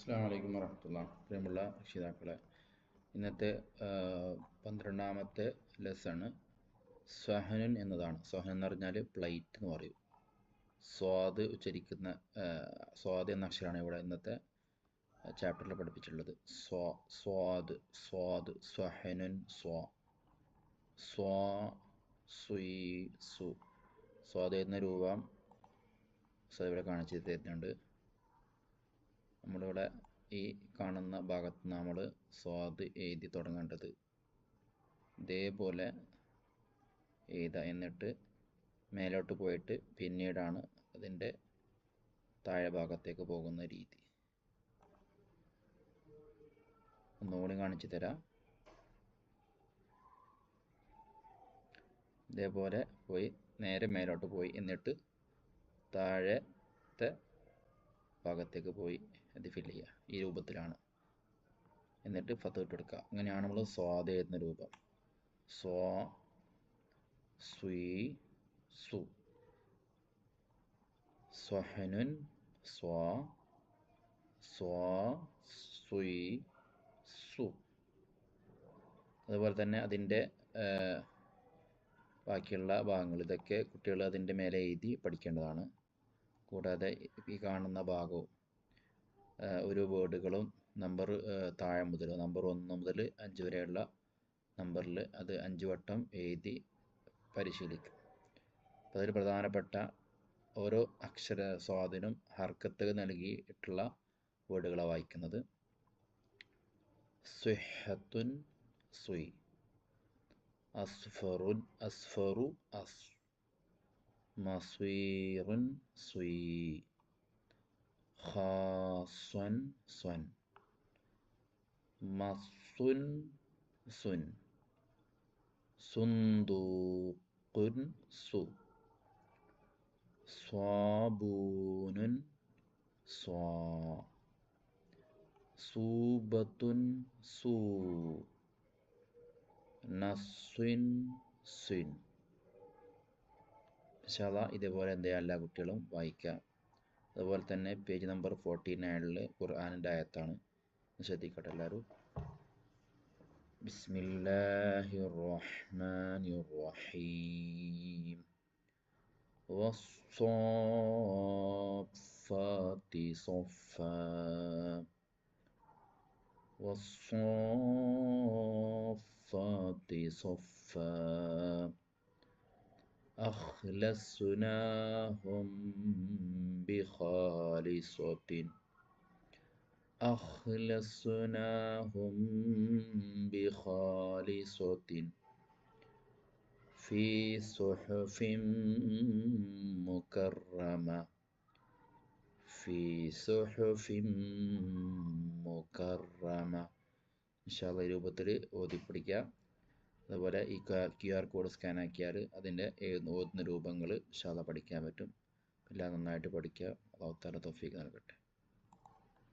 അസ്സലാമു അലൈക്കും വറഹ്മത്തുള്ളാഹി. പ്രിയമുള്ള രക്ഷിതാക്കളെ, ഇന്നത്തെ 12ാമത്തെ ലെസണ് സ്വഹനുൻ എന്നതാണ്. സ്വഹൻ എന്ന് പറഞ്ഞാൽ പ്ലേറ്റ് എന്ന് പറയും. സ്വാദ് ഉച്ചരിക്കുന്ന സ്വാദ് എന്ന അക്ഷരമാണ് ഇവിടെ ഇന്നത്തെ ചാപ്റ്ററിൽ പഠിപ്പിച്ചിട്ടുള്ളത്. സ്വാദ് സ്വാദ് സ്വഹനുൻ സ്വാദ് എന്ന രൂപം ഇവിടെ കാണിച്ചു തരുന്നുണ്ട്. നമ്മളിവിടെ ഈ കാണുന്ന ഭാഗത്ത് നമ്മൾ സ്വാദ് എഴുതി തുടങ്ങേണ്ടത് ഇതേപോലെ എഴുതുക. എന്നിട്ട് മേലോട്ട് പോയിട്ട് പിന്നീടാണ് അതിൻ്റെ താഴെ ഭാഗത്തേക്ക് പോകുന്ന രീതി. ഒന്നുകൂടി കാണിച്ചു തരാം. ഇതേപോലെ പോയി നേരെ മേലോട്ട് പോയി എന്നിട്ട് താഴത്തെ ഭാഗത്തേക്ക് പോയി അത് ഫില്ല് ചെയ്യുക. ഈ രൂപത്തിലാണ്. എന്നിട്ട് ഫത്ത് ഇട്ടെടുക്കുക. അങ്ങനെയാണ് നമ്മൾ സ്വാദ് എഴുതുന്ന രൂപം. സ്വഹനുൻ അതുപോലെ തന്നെ അതിൻ്റെ ബാക്കിയുള്ള ഭാഗങ്ങൾ ഇതൊക്കെ കുട്ടികൾ അതിൻ്റെ മേലെ എഴുതി പഠിക്കേണ്ടതാണ്. കൂടാതെ ഈ കാണുന്ന ഭാഗവും ഓരോ വേർഡുകളും നമ്പർ താഴെ മുതൽ നമ്പർ 1 മുതൽ 5 വരെയുള്ള നമ്പറിൽ അത് 5 വട്ടം എഴുതി പരിശീലിക്കും. അതിൽ പ്രധാനപ്പെട്ട ഓരോ അക്ഷര സ്വാദിനും ഹർക്കത്ത് നൽകിയിട്ടുള്ള വേർഡുകളാണ് വായിക്കുന്നത്. സ്വിഹത്തുൻ അസ്ഫറു മസ്വീറുൻ ഖാസ്വൻ മസ്സുൻ സുന്ദൂഖുൻ സ്വാബൂനുൻ സൂബത്തുൻ നസ്വിൻ ഇൻഷാല്ലാ ഇതേപോലെ എല്ലാ കുട്ടികളും വായിക്കാം. അതുപോലെ തന്നെ പേജ് നമ്പർ 49 ഖുർആനിൻ്റെ ആയത്താണ്. ശ്രദ്ധിക്കട്ടെ എല്ലാവരും. ബിസ്മില്ലാഹിർ റഹ്മാനിർ റഹീം വസ്സാഫാത്തി സഫ്ഫാ أخلصناهم بخالصة في صحف مكرمة ഇൻഷാല്ലാ ഈ രൂപത്തിൽ ഓതി പഠിക്കുക. അതുപോലെ ഈ QR കോഡ് സ്കാൻ ആക്കിയാൽ അതിൻ്റെ ഓതുന്ന രൂപങ്ങൾ ഇൻഷാല്ലാ പഠിക്കാൻ പറ്റും. എല്ലാം നന്നായിട്ട് പഠിക്കുക. അല്ലാഹു തആല തൗഫീഖ് നൽകട്ടെ.